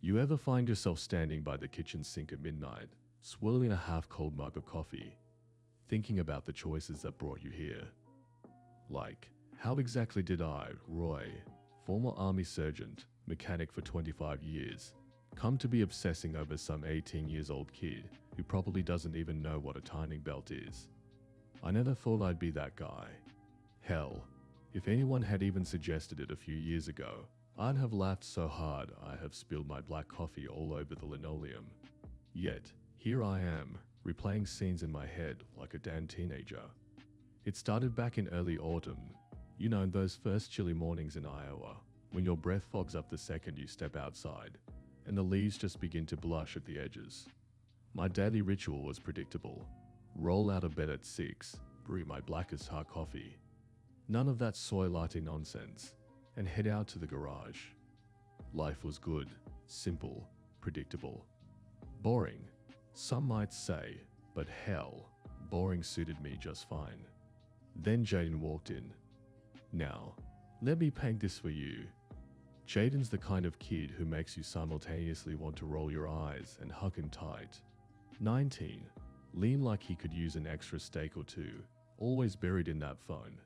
You ever find yourself standing by the kitchen sink at midnight, swirling a half-cold mug of coffee, thinking about the choices that brought you here? Like, how exactly did I, Roy, former army sergeant, mechanic for 25 years, come to be obsessing over some 18-years-old kid who probably doesn't even know what a timing belt is? I never thought I'd be that guy. Hell, if anyone had even suggested it a few years ago, I'd have laughed so hard I have spilled my black coffee all over the linoleum. Yet, here I am, replaying scenes in my head like a damn teenager. It started back in early autumn. You know, those first chilly mornings in Iowa, when your breath fogs up the second you step outside, and the leaves just begin to blush at the edges. My daily ritual was predictable. Roll out of bed at 6, brew my blackest hot coffee. None of that soy latte nonsense, and head out to the garage. Life was good, simple, predictable. Boring, some might say, but hell, boring suited me just fine. Then Jaden walked in. Now, let me paint this for you. Jaden's the kind of kid who makes you simultaneously want to roll your eyes and hug him tight. 19, lean like he could use an extra steak or two, always buried in that phone.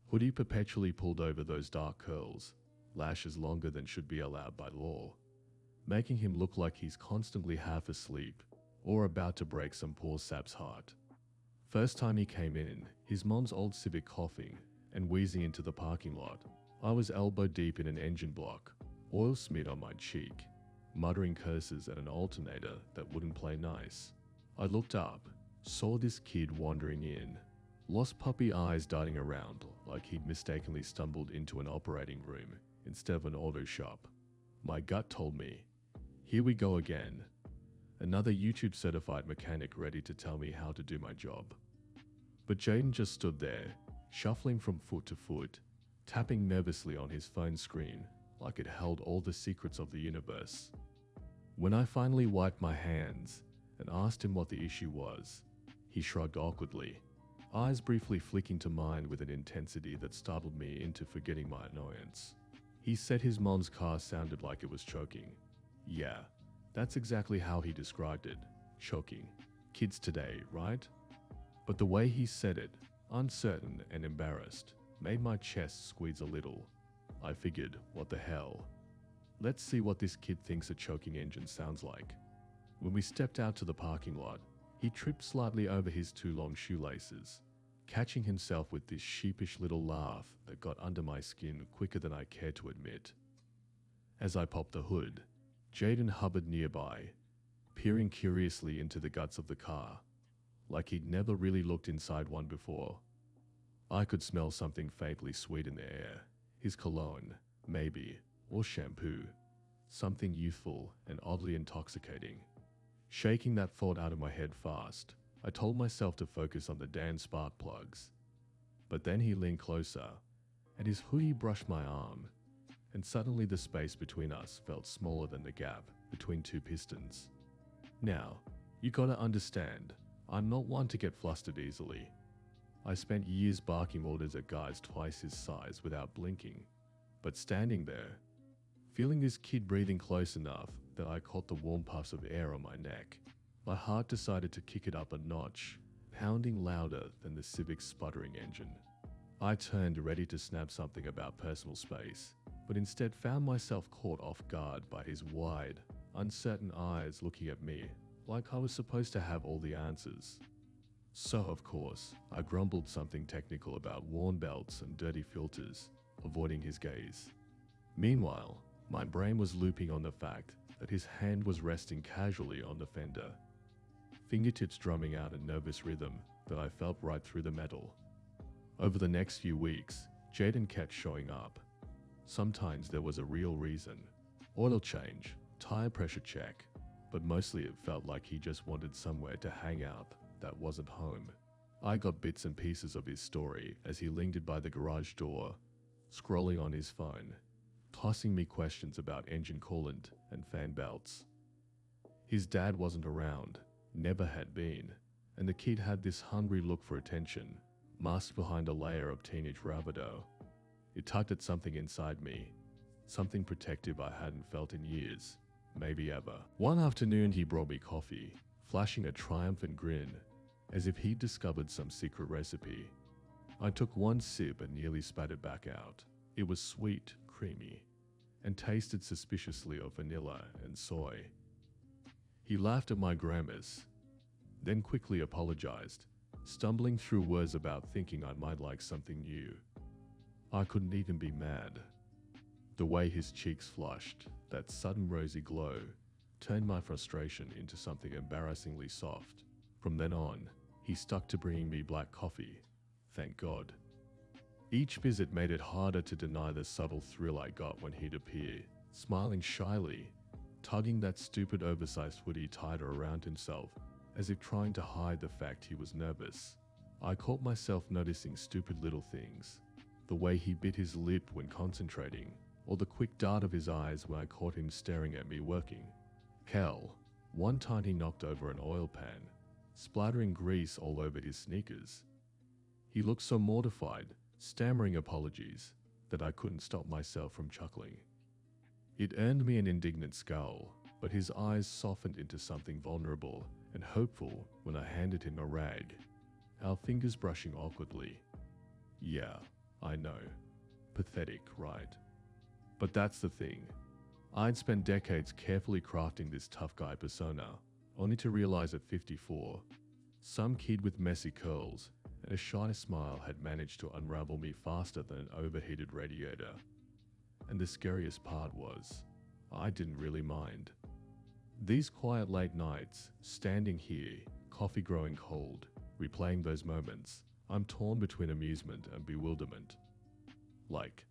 Hoodie perpetually pulled over those dark curls, lashes longer than should be allowed by law, making him look like he's constantly half asleep or about to break some poor sap's heart. First time he came in, his mom's old Civic coughing and wheezing into the parking lot. I was elbow deep in an engine block, oil smeared on my cheek, muttering curses at an alternator that wouldn't play nice. I looked up, saw this kid wandering in, lost puppy eyes darting around like he'd mistakenly stumbled into an operating room instead of an auto shop. My gut told me, here we go again. Another YouTube certified mechanic ready to tell me how to do my job. But Jaden just stood there, shuffling from foot to foot, tapping nervously on his phone screen like it held all the secrets of the universe. When I finally wiped my hands and asked him what the issue was, he shrugged awkwardly, eyes briefly flicking to mine with an intensity that startled me into forgetting my annoyance. He said his mom's car sounded like it was choking. Yeah, that's exactly how he described it, choking. Kids today, right? But the way he said it, uncertain and embarrassed, made my chest squeeze a little. I figured, what the hell? Let's see what this kid thinks a choking engine sounds like. When we stepped out to the parking lot, he tripped slightly over his too long shoelaces, catching himself with this sheepish little laugh that got under my skin quicker than I cared to admit. As I popped the hood, Jaden hovered nearby, peering curiously into the guts of the car, like he'd never really looked inside one before. I could smell something faintly sweet in the air, his cologne, maybe, or shampoo, something youthful and oddly intoxicating. Shaking that thought out of my head fast, I told myself to focus on the damn spark plugs. But then he leaned closer, and his hoodie brushed my arm, and suddenly the space between us felt smaller than the gap between two pistons. Now, you gotta understand, I'm not one to get flustered easily. I spent years barking orders at guys twice his size without blinking, but standing there, feeling this kid breathing close enough that I caught the warm puffs of air on my neck, my heart decided to kick it up a notch, pounding louder than the Civic's sputtering engine. I turned ready to snap something about personal space, but instead found myself caught off guard by his wide, uncertain eyes looking at me like I was supposed to have all the answers. So, of course, I grumbled something technical about worn belts and dirty filters, avoiding his gaze. Meanwhile, my brain was looping on the fact that his hand was resting casually on the fender, fingertips drumming out a nervous rhythm that I felt right through the metal. Over the next few weeks, Jaden kept showing up. Sometimes there was a real reason. Oil change, tire pressure check, but mostly it felt like he just wanted somewhere to hang out that wasn't home. I got bits and pieces of his story as he lingered by the garage door, scrolling on his phone, tossing me questions about engine coolant and fan belts. His dad wasn't around, never had been, and the kid had this hungry look for attention, masked behind a layer of teenage bravado. It tugged at something inside me, something protective I hadn't felt in years. maybe ever. One afternoon he brought me coffee, flashing a triumphant grin, as if he'd discovered some secret recipe. I took one sip and nearly spat it back out. It was sweet, creamy, and tasted suspiciously of vanilla and soy. He laughed at my grimace, then quickly apologized, stumbling through words about thinking I might like something new. I couldn't even be mad. The way his cheeks flushed, that sudden rosy glow, turned my frustration into something embarrassingly soft. From then on, he stuck to bringing me black coffee, thank God. Each visit made it harder to deny the subtle thrill I got when he'd appear, smiling shyly, tugging that stupid oversized hoodie tighter around himself, as if trying to hide the fact he was nervous. I caught myself noticing stupid little things, the way he bit his lip when concentrating, or the quick dart of his eyes when I caught him staring at me working. Hell, one time he knocked over an oil pan, splattering grease all over his sneakers. He looked so mortified, stammering apologies, that I couldn't stop myself from chuckling. It earned me an indignant scowl, but his eyes softened into something vulnerable and hopeful when I handed him a rag, our fingers brushing awkwardly. Yeah, I know. Pathetic, right? But that's the thing. I'd spent decades carefully crafting this tough guy persona, only to realize at 54, some kid with messy curls and a shy smile had managed to unravel me faster than an overheated radiator. And the scariest part was, I didn't really mind. These quiet late nights, standing here, coffee growing cold, replaying those moments, I'm torn between amusement and bewilderment. Like,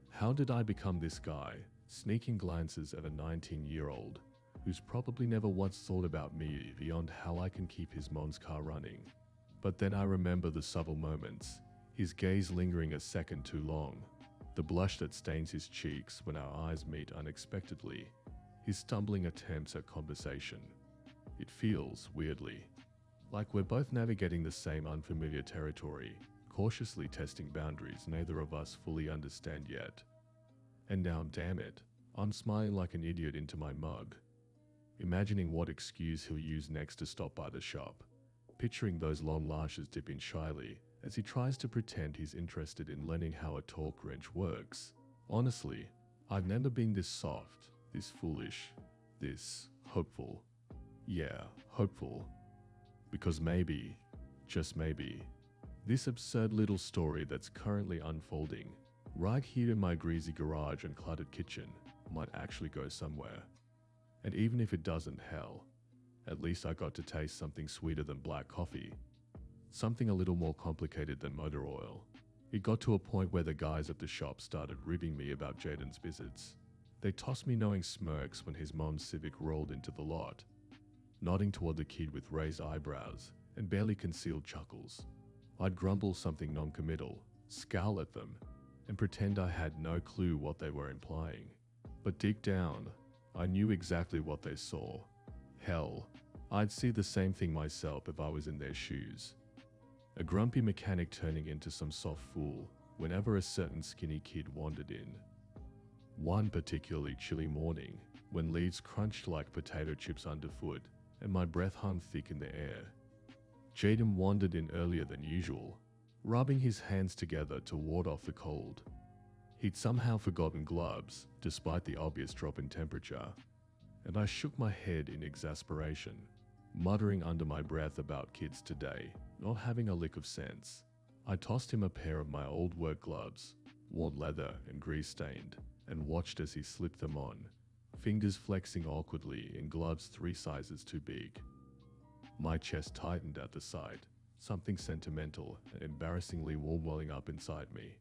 how did I become this guy, sneaking glances at a 19-year-old who's probably never once thought about me beyond how I can keep his mom's car running? But then I remember the subtle moments, his gaze lingering a second too long, the blush that stains his cheeks when our eyes meet unexpectedly, his stumbling attempts at conversation. It feels, weirdly, like we're both navigating the same unfamiliar territory, cautiously testing boundaries neither of us fully understand yet. And now, damn it, I'm smiling like an idiot into my mug, imagining what excuse he'll use next to stop by the shop, picturing those long lashes dipping shyly as he tries to pretend he's interested in learning how a torque wrench works. Honestly, I've never been this soft, this foolish, this hopeful. Yeah, hopeful. Because maybe, just maybe, this absurd little story that's currently unfolding right here in my greasy garage and cluttered kitchen might actually go somewhere. And even if it doesn't, hell, at least I got to taste something sweeter than black coffee. Something a little more complicated than motor oil. It got to a point where the guys at the shop started ribbing me about Jaden's visits. They tossed me knowing smirks when his mom's Civic rolled into the lot, nodding toward the kid with raised eyebrows and barely concealed chuckles. I'd grumble something non-committal, scowl at them, and pretend I had no clue what they were implying. But deep down, I knew exactly what they saw. Hell, I'd see the same thing myself if I was in their shoes. A grumpy mechanic turning into some soft fool whenever a certain skinny kid wandered in. One particularly chilly morning, when leaves crunched like potato chips underfoot and my breath hung thick in the air, Jaden wandered in earlier than usual, rubbing his hands together to ward off the cold. He'd somehow forgotten gloves, despite the obvious drop in temperature, and I shook my head in exasperation, muttering under my breath about kids today not having a lick of sense. I tossed him a pair of my old work gloves, worn leather and grease-stained, and watched as he slipped them on, fingers flexing awkwardly in gloves 3 sizes too big. My chest tightened at the sight, something sentimental and embarrassingly warm welling up inside me.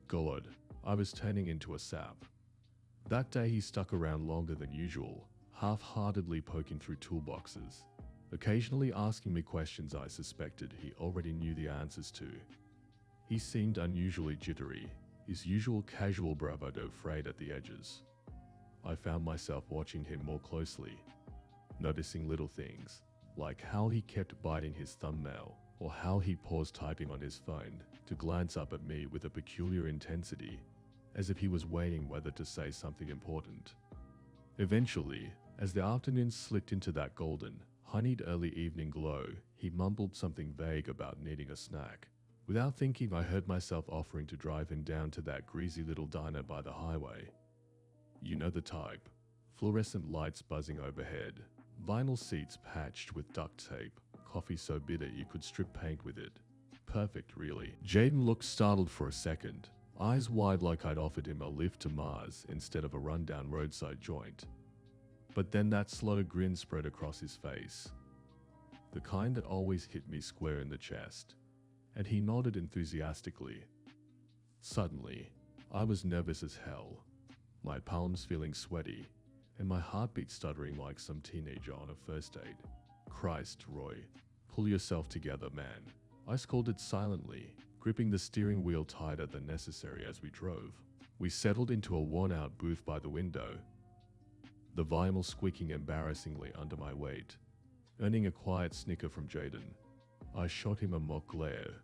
God, I was turning into a sap. That day he stuck around longer than usual, half-heartedly poking through toolboxes, occasionally asking me questions I suspected he already knew the answers to. He seemed unusually jittery, his usual casual bravado frayed at the edges. I found myself watching him more closely, noticing little things, like how he kept biting his thumbnail, or how he paused typing on his phone to glance up at me with a peculiar intensity, as if he was weighing whether to say something important. Eventually, As the afternoon slipped into that golden, honeyed early evening glow, he mumbled something vague about needing a snack. Without thinking, I heard myself offering to drive him down to that greasy little diner by the highway. You know the type. Fluorescent lights buzzing overhead, vinyl seats patched with duct tape, coffee so bitter you could strip paint with it. Perfect, really. Jaden looked startled for a second, eyes wide like I'd offered him a lift to Mars instead of a rundown roadside joint. But then that slow grin spread across his face, the kind that always hit me square in the chest, and he nodded enthusiastically. Suddenly, I was nervous as hell, my palms feeling sweaty, and my heartbeat stuttering like some teenager on a first date. Christ, Roy, pull yourself together, man. I scolded silently, gripping the steering wheel tighter than necessary as we drove. We settled into a worn-out booth by the window, the vinyl squeaking embarrassingly under my weight. Earning a quiet snicker from Jaden, I shot him a mock glare,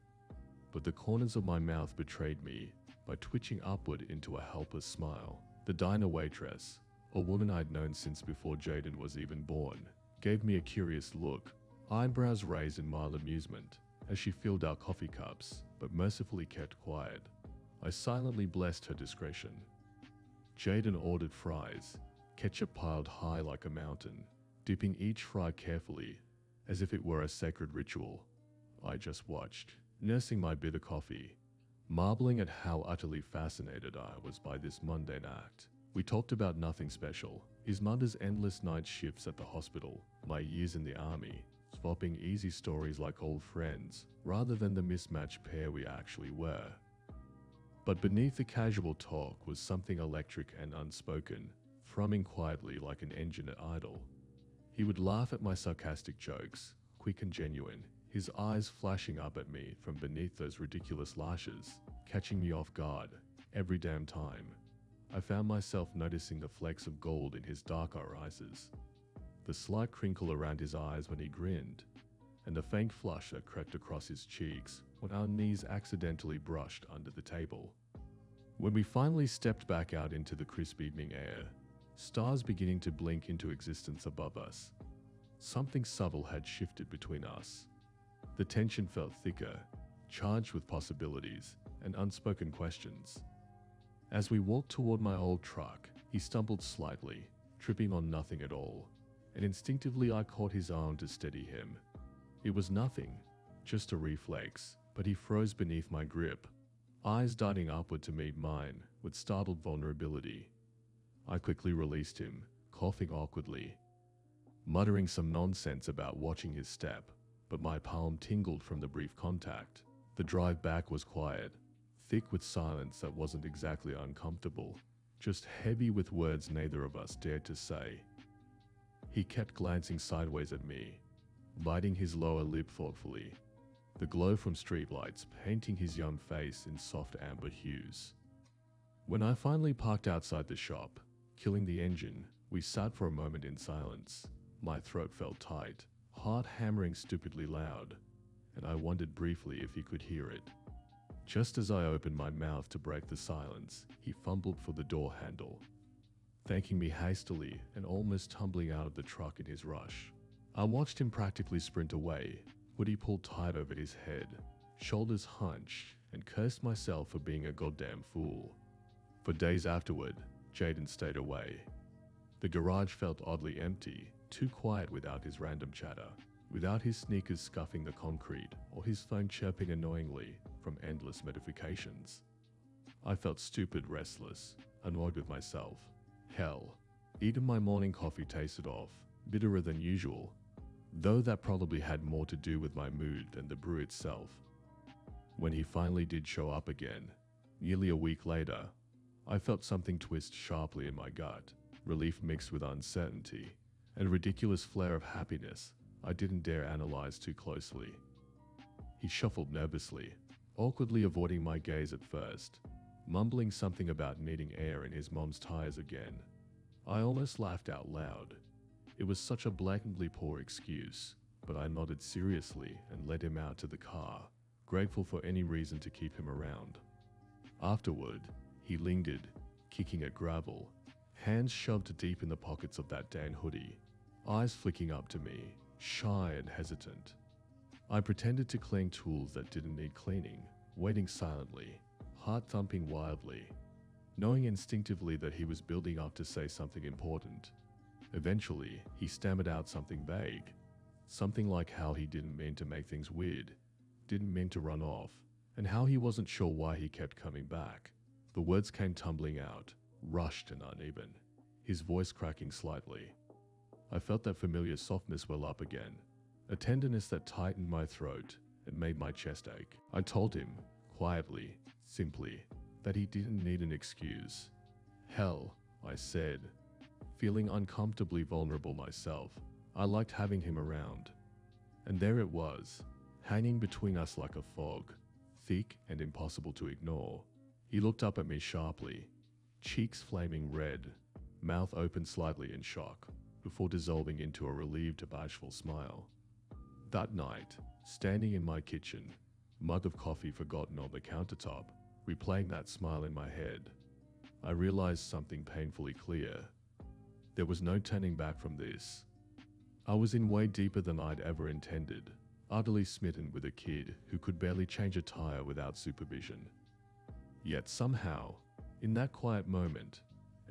but the corners of my mouth betrayed me by twitching upward into a helpless smile. The diner waitress, a woman I'd known since before Jaden was even born, gave me a curious look, eyebrows raised in mild amusement, as she filled our coffee cups, but mercifully kept quiet. I silently blessed her discretion. Jaden ordered fries, ketchup piled high like a mountain, dipping each fry carefully, as if it were a sacred ritual. I just watched, nursing my bitter coffee, marveling at how utterly fascinated I was by this mundane act. We talked about nothing special, his mother's endless night shifts at the hospital, my years in the army, swapping easy stories like old friends, rather than the mismatched pair we actually were. But beneath the casual talk was something electric and unspoken, thrumming quietly like an engine at idle. He would laugh at my sarcastic jokes, quick and genuine, his eyes flashing up at me from beneath those ridiculous lashes, catching me off guard every damn time. I found myself noticing the flecks of gold in his dark irises, the slight crinkle around his eyes when he grinned, and the faint flush that crept across his cheeks when our knees accidentally brushed under the table. When we finally stepped back out into the crisp evening air, stars beginning to blink into existence above us, something subtle had shifted between us. The tension felt thicker, charged with possibilities and unspoken questions. As we walked toward my old truck, he stumbled slightly, tripping on nothing at all, and instinctively I caught his arm to steady him. It was nothing, just a reflex, but he froze beneath my grip, eyes darting upward to meet mine with startled vulnerability. I quickly released him, coughing awkwardly, muttering some nonsense about watching his step, but my palm tingled from the brief contact. The drive back was quiet, thick with silence that wasn't exactly uncomfortable, just heavy with words neither of us dared to say. He kept glancing sideways at me, biting his lower lip thoughtfully, the glow from streetlights painting his young face in soft amber hues. When I finally parked outside the shop, killing the engine, we sat for a moment in silence. My throat felt tight, heart hammering stupidly loud, and I wondered briefly if he could hear it. Just as I opened my mouth to break the silence, he fumbled for the door handle, thanking me hastily and almost tumbling out of the truck in his rush. I watched him practically sprint away, hoodie pulled tight over his head, shoulders hunched, and cursed myself for being a goddamn fool. For days afterward, Jaden stayed away. The garage felt oddly empty, too quiet without his random chatter, without his sneakers scuffing the concrete or his phone chirping annoyingly from endless notifications. I felt stupid, restless, annoyed with myself. Hell, even my morning coffee tasted off, bitterer than usual, though that probably had more to do with my mood than the brew itself. When he finally did show up again, nearly a week later, I felt something twist sharply in my gut, relief mixed with uncertainty, and a ridiculous flare of happiness I didn't dare analyze too closely. He shuffled nervously, awkwardly avoiding my gaze at first, mumbling something about needing air in his mom's tires again. I almost laughed out loud. It was such a blatantly poor excuse, but I nodded seriously and led him out to the car, grateful for any reason to keep him around. Afterward, he lingered, kicking at gravel, hands shoved deep in the pockets of that Dan hoodie, eyes flicking up to me, shy and hesitant. I pretended to clean tools that didn't need cleaning, waiting silently, heart thumping wildly, knowing instinctively that he was building up to say something important. Eventually, he stammered out something vague, something like how he didn't mean to make things weird, didn't mean to run off, and how he wasn't sure why he kept coming back. The words came tumbling out, rushed and uneven, his voice cracking slightly. I felt that familiar softness well up again, a tenderness that tightened my throat and made my chest ache. I told him, quietly, simply, that he didn't need an excuse. Hell, I said, feeling uncomfortably vulnerable myself. I liked having him around. And there it was, hanging between us like a fog, thick and impossible to ignore. He looked up at me sharply, cheeks flaming red, mouth open slightly in shock, before dissolving into a relieved, bashful smile. That night, standing in my kitchen, mug of coffee forgotten on the countertop, replaying that smile in my head, I realized something painfully clear. There was no turning back from this. I was in way deeper than I'd ever intended, utterly smitten with a kid who could barely change a tire without supervision. Yet somehow, in that quiet moment,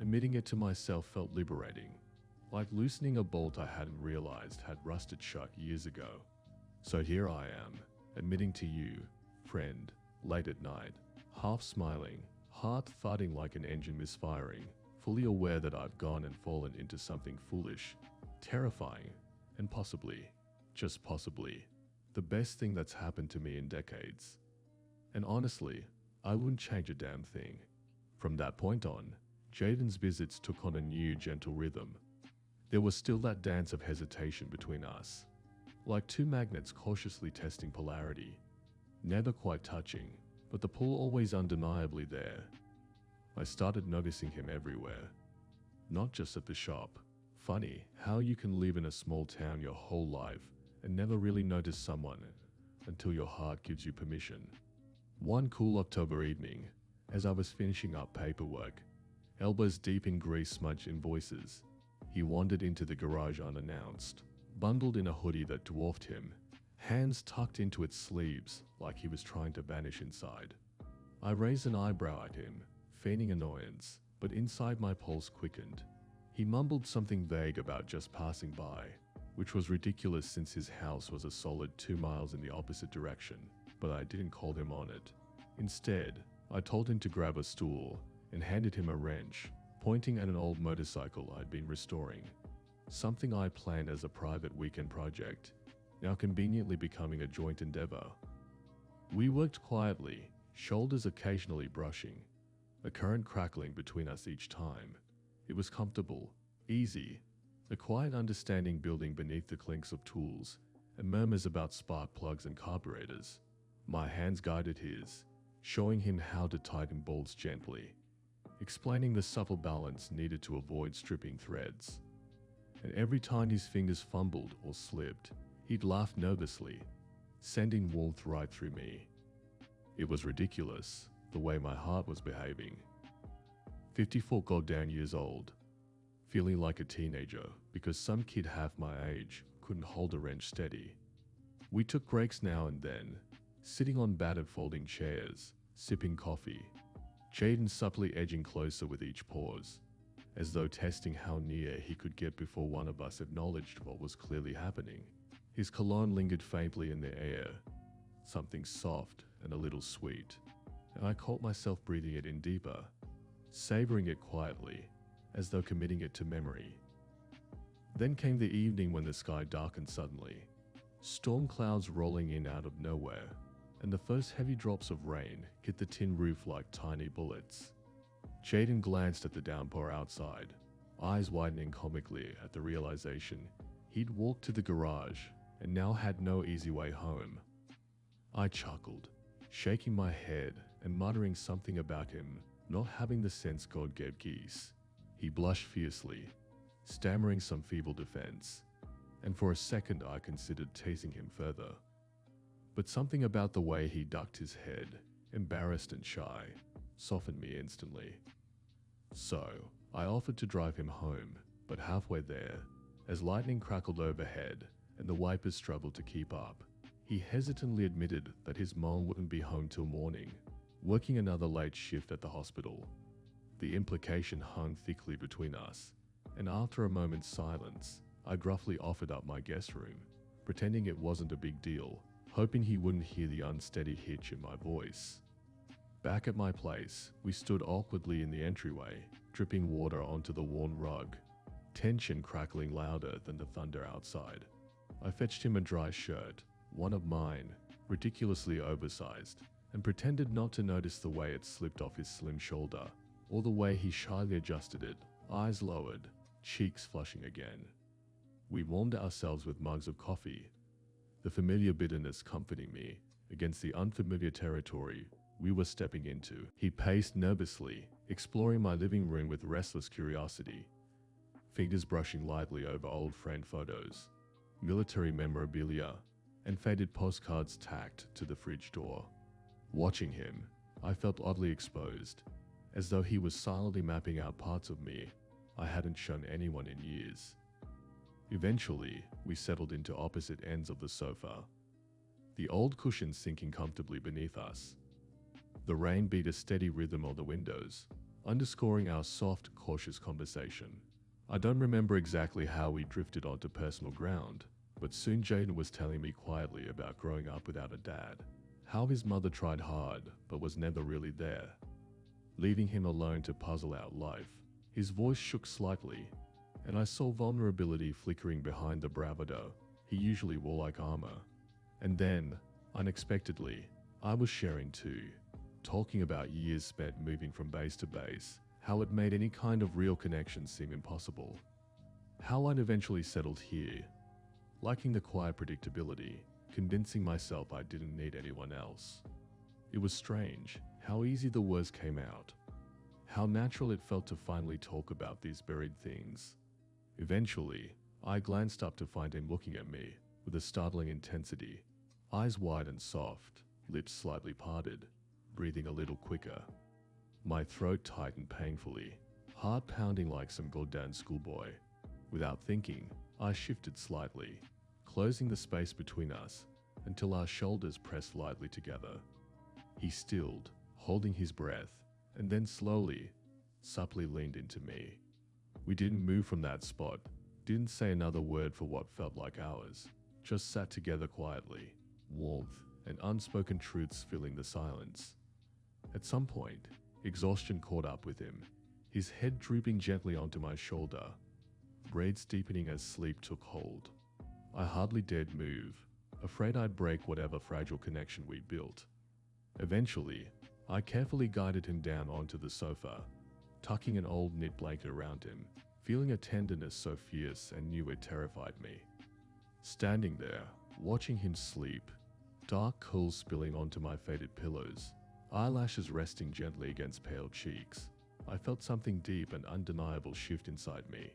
admitting it to myself felt liberating, like loosening a bolt I hadn't realized had rusted shut years ago. So here I am, admitting to you, friend, late at night, half smiling, heart thudding like an engine misfiring, fully aware that I've gone and fallen into something foolish, terrifying, and possibly, just possibly, the best thing that's happened to me in decades. And honestly, I wouldn't change a damn thing. From that point on, Jaden's visits took on a new, gentle rhythm. There was still that dance of hesitation between us, like two magnets cautiously testing polarity, never quite touching, but the pull always undeniably there. I started noticing him everywhere, not just at the shop. Funny how you can live in a small town your whole life and never really notice someone until your heart gives you permission. One cool October evening, as I was finishing up paperwork, elbows deep in grease-smudged invoices, he wandered into the garage unannounced, bundled in a hoodie that dwarfed him, hands tucked into its sleeves like he was trying to vanish inside. I raised an eyebrow at him, feigning annoyance, but inside my pulse quickened. He mumbled something vague about just passing by, which was ridiculous since his house was a solid 2 miles in the opposite direction, but I didn't call him on it. Instead, I told him to grab a stool and handed him a wrench, pointing at an old motorcycle I'd been restoring, something I planned as a private weekend project, now conveniently becoming a joint endeavor. We worked quietly, shoulders occasionally brushing, a current crackling between us each time. It was comfortable, easy, a quiet understanding building beneath the clinks of tools and murmurs about spark plugs and carburetors. My hands guided his, showing him how to tighten bolts gently, explaining the subtle balance needed to avoid stripping threads. And every time his fingers fumbled or slipped, he'd laugh nervously, sending warmth right through me. It was ridiculous, the way my heart was behaving. 54 goddamn years old, feeling like a teenager because some kid half my age couldn't hold a wrench steady. We took breaks now and then, sitting on battered folding chairs, sipping coffee, Jaden subtly edging closer with each pause, as though testing how near he could get before one of us acknowledged what was clearly happening. His cologne lingered faintly in the air, something soft and a little sweet, and I caught myself breathing it in deeper, savoring it quietly, as though committing it to memory. Then came the evening when the sky darkened suddenly, storm clouds rolling in out of nowhere, and the first heavy drops of rain hit the tin roof like tiny bullets. Jaden glanced at the downpour outside, eyes widening comically at the realization he'd walked to the garage and now had no easy way home. I chuckled, shaking my head and muttering something about him not having the sense God gave geese. He blushed fiercely, stammering some feeble defense, and for a second I considered teasing him further. But something about the way he ducked his head, embarrassed and shy, softened me instantly. So, I offered to drive him home, but halfway there, as lightning crackled overhead and the wipers struggled to keep up, he hesitantly admitted that his mom wouldn't be home till morning, working another late shift at the hospital. The implication hung thickly between us, and after a moment's silence, I gruffly offered up my guest room, pretending it wasn't a big deal, hoping he wouldn't hear the unsteady hitch in my voice. Back at my place, we stood awkwardly in the entryway, dripping water onto the worn rug, tension crackling louder than the thunder outside. I fetched him a dry shirt, one of mine, ridiculously oversized, and pretended not to notice the way it slipped off his slim shoulder, or the way he shyly adjusted it, eyes lowered, cheeks flushing again. We warmed ourselves with mugs of coffee, the familiar bitterness comforting me against the unfamiliar territory we were stepping into. He paced nervously, exploring my living room with restless curiosity, fingers brushing lightly over old framed photos, military memorabilia, and faded postcards tacked to the fridge door. Watching him, I felt oddly exposed, as though he was silently mapping out parts of me I hadn't shown anyone in years. Eventually, we settled into opposite ends of the sofa, the old cushions sinking comfortably beneath us. The rain beat a steady rhythm on the windows, underscoring our soft, cautious conversation. I don't remember exactly how we drifted onto personal ground, but soon Jaden was telling me quietly about growing up without a dad, how his mother tried hard but was never really there, leaving him alone to puzzle out life. His voice shook slightly, and I saw vulnerability flickering behind the bravado he usually wore like armor. And then, unexpectedly, I was sharing too, talking about years spent moving from base to base, how it made any kind of real connection seem impossible, how I'd eventually settled here, liking the quiet predictability, convincing myself I didn't need anyone else. It was strange how easy the words came out, how natural it felt to finally talk about these buried things. Eventually, I glanced up to find him looking at me with a startling intensity, eyes wide and soft, lips slightly parted, breathing a little quicker. My throat tightened painfully, heart pounding like some goddamn schoolboy. Without thinking, I shifted slightly, closing the space between us until our shoulders pressed lightly together. He stilled, holding his breath, and then slowly, supplely leaned into me. We didn't move from that spot, didn't say another word for what felt like hours, just sat together quietly, warmth and unspoken truths filling the silence. At some point, exhaustion caught up with him, his head drooping gently onto my shoulder, braids deepening as sleep took hold. I hardly dared move, afraid I'd break whatever fragile connection we'd built. Eventually, I carefully guided him down onto the sofa, tucking an old knit blanket around him, feeling a tenderness so fierce and new it terrified me. Standing there, watching him sleep, dark curls spilling onto my faded pillows, eyelashes resting gently against pale cheeks, I felt something deep and undeniable shift inside me.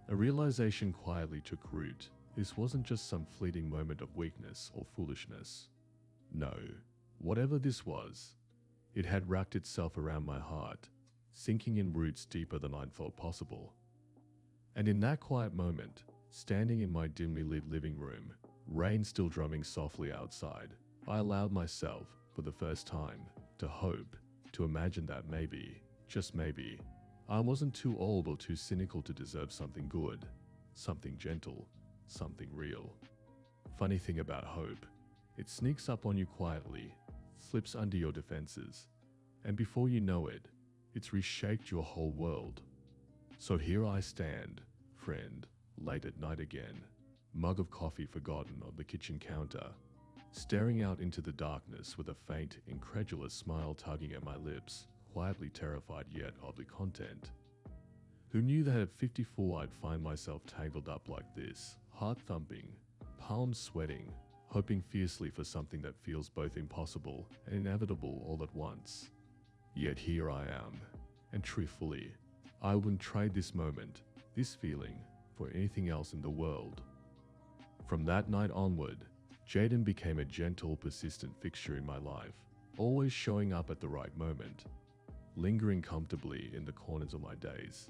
A realization quietly took root. This wasn't just some fleeting moment of weakness or foolishness. No, whatever this was, it had wrapped itself around my heart, sinking in roots deeper than I'd thought possible. And in that quiet moment, standing in my dimly lit living room, rain still drumming softly outside, I allowed myself, for the first time, to hope, to imagine that maybe, just maybe, I wasn't too old or too cynical to deserve something good, something gentle, something real. Funny thing about hope, it sneaks up on you quietly, slips under your defenses, and before you know it, it's reshaped your whole world. So here I stand, friend, late at night again, mug of coffee forgotten on the kitchen counter, staring out into the darkness with a faint, incredulous smile tugging at my lips, quietly terrified yet oddly content. Who knew that at 54 I'd find myself tangled up like this, heart thumping, palms sweating, hoping fiercely for something that feels both impossible and inevitable all at once. Yet here I am, and truthfully, I wouldn't trade this moment, this feeling, for anything else in the world. From that night onward, Jaden became a gentle, persistent fixture in my life, always showing up at the right moment. lingering comfortably in the corners of my days.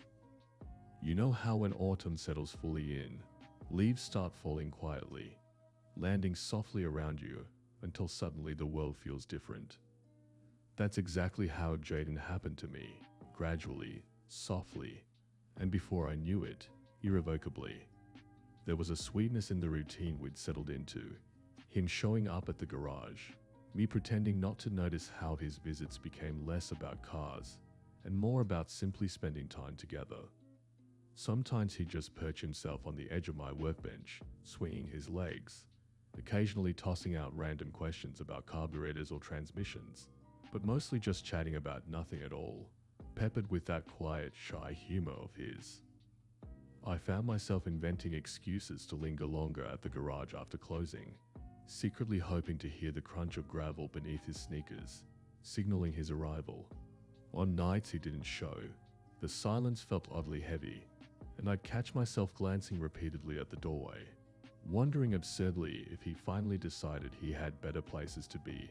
You know how when autumn settles fully in, leaves start falling quietly, landing softly around you until suddenly the world feels different. That's exactly how Jaden happened to me, gradually, softly, and before I knew it, irrevocably. There was a sweetness in the routine we'd settled into, him showing up at the garage, me pretending not to notice how his visits became less about cars and more about simply spending time together. Sometimes he'd just perch himself on the edge of my workbench, swinging his legs, occasionally tossing out random questions about carburetors or transmissions, but mostly just chatting about nothing at all, peppered with that quiet, shy humor of his. I found myself inventing excuses to linger longer at the garage after closing, secretly hoping to hear the crunch of gravel beneath his sneakers, signaling his arrival. On nights he didn't show, the silence felt oddly heavy, and I'd catch myself glancing repeatedly at the doorway, wondering absurdly if he finally decided he had better places to be